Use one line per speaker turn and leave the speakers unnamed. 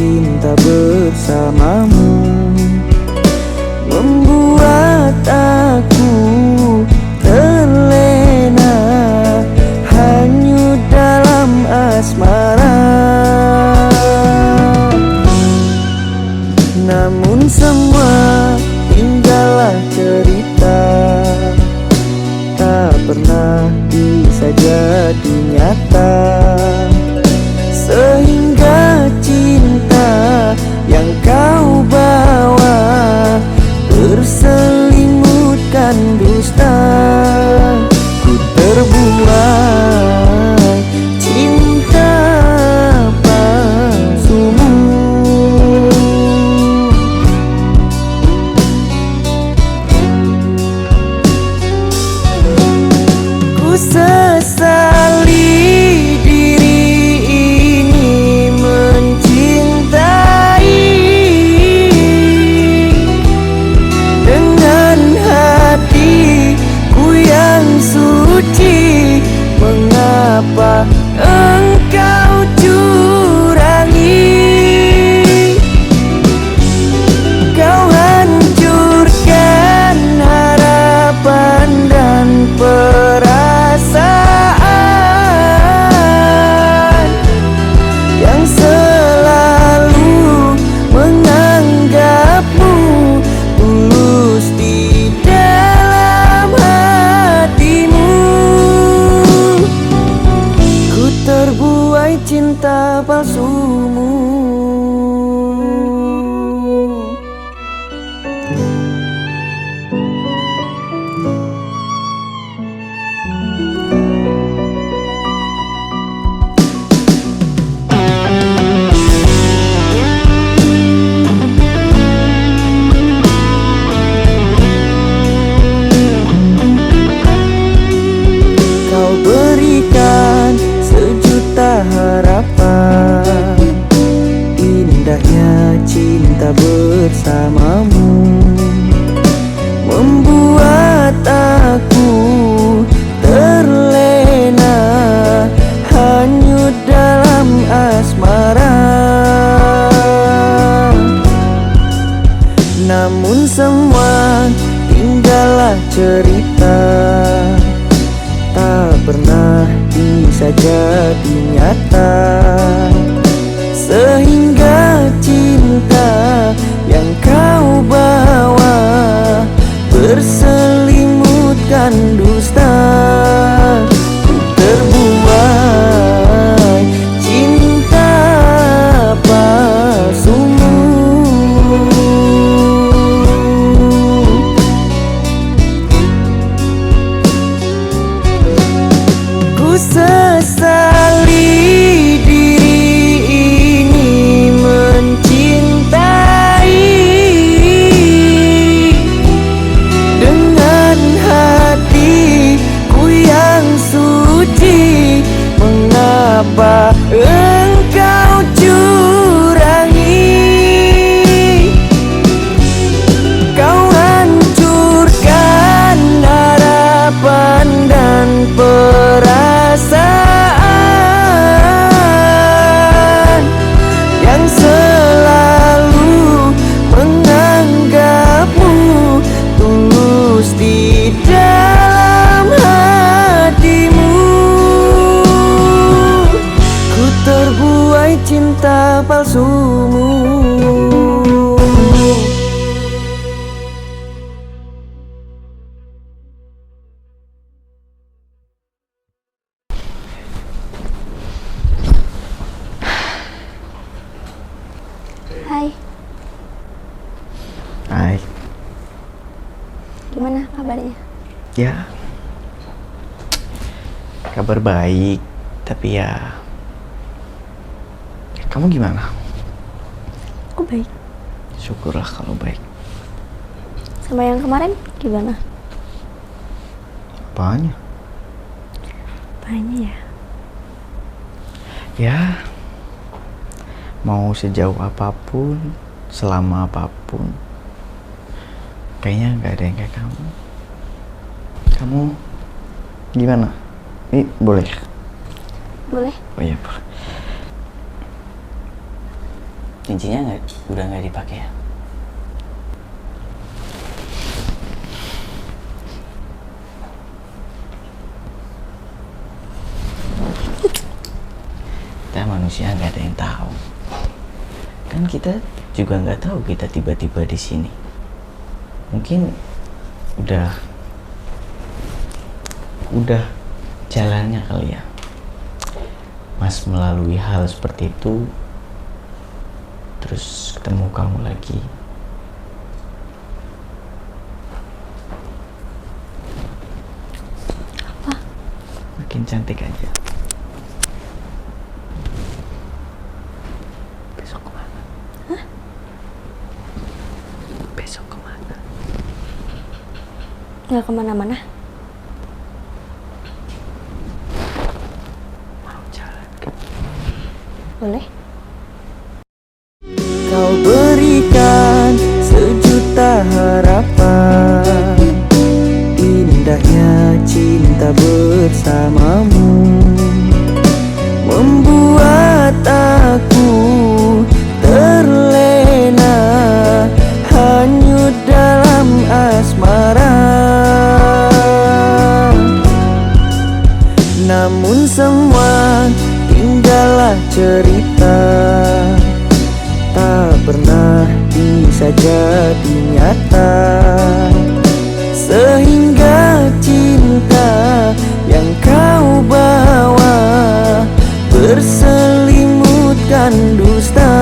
cinta bersamamu membuat aku terlena, hanyut dalam asmara. Namun semua tinggallah cerita, tak pernah bisa jadi nyata. Sehingga cinta yang kau bawa terselimutkan dusta. Ku terbuai cinta palsumu. Ku sesali mengapa engkau curangi. Kau hancurkan harapan dan perasaan yang selalu menganggapmu tulus di dalam hatimu. Terbuai cinta palsumu. Kau berikan sejuta harapan, indahnya cinta bersamamu membuat aku terlena, hanyut dalam asmara. Namun semua tinggallah cerita, tak pernah bisa jadi nyata. Sehingga cinta yang kau bawa berselimutkan dusta. Ku terbuai cinta palsumu. Ku sesali diri ini mencintai dengan hatiku yang suci. Mengapa engkau curangi? Kau hancurkan harapan dan perasaan yang selalu menganggapmu tulus di dalam hatimu. Ku terbuai cinta palsumu.
Hai,
Hai.
gimana kabarnya?
Ya, kabar baik, tapi ya, kamu gimana?
Aku baik.
Syukurlah kalau baik.
Sama yang kemarin gimana?
Apanya?
Apanya ya?
Ya, mau sejauh apapun, selama apapun, kayaknya nggak ada yang kayak kamu. Kamu gimana? Ini boleh?
Boleh?
Oh iya, boleh.
Cincinya udah nggak dipakai ya? Kita manusia nggak ada yang tahu. Kan kita juga nggak tahu kita tiba-tiba di sini. Mungkin udah jalannya kali ya. Mas melalui hal seperti itu, terus ketemu kamu lagi.
Apa?
Makin cantik aja. Besok kemana?
Hah?
Besok kemana?
Nggak kemana-mana.
Mau jalan kan?
Boleh?
Kau berikan sejuta harapan, indahnya cinta bersamamu membuat aku terlena, hanyut dalam asmara. Namun semua tinggallah cerita, tak pernah bisa jadi nyata, sehingga cinta yang kau bawa berselimutkan dusta.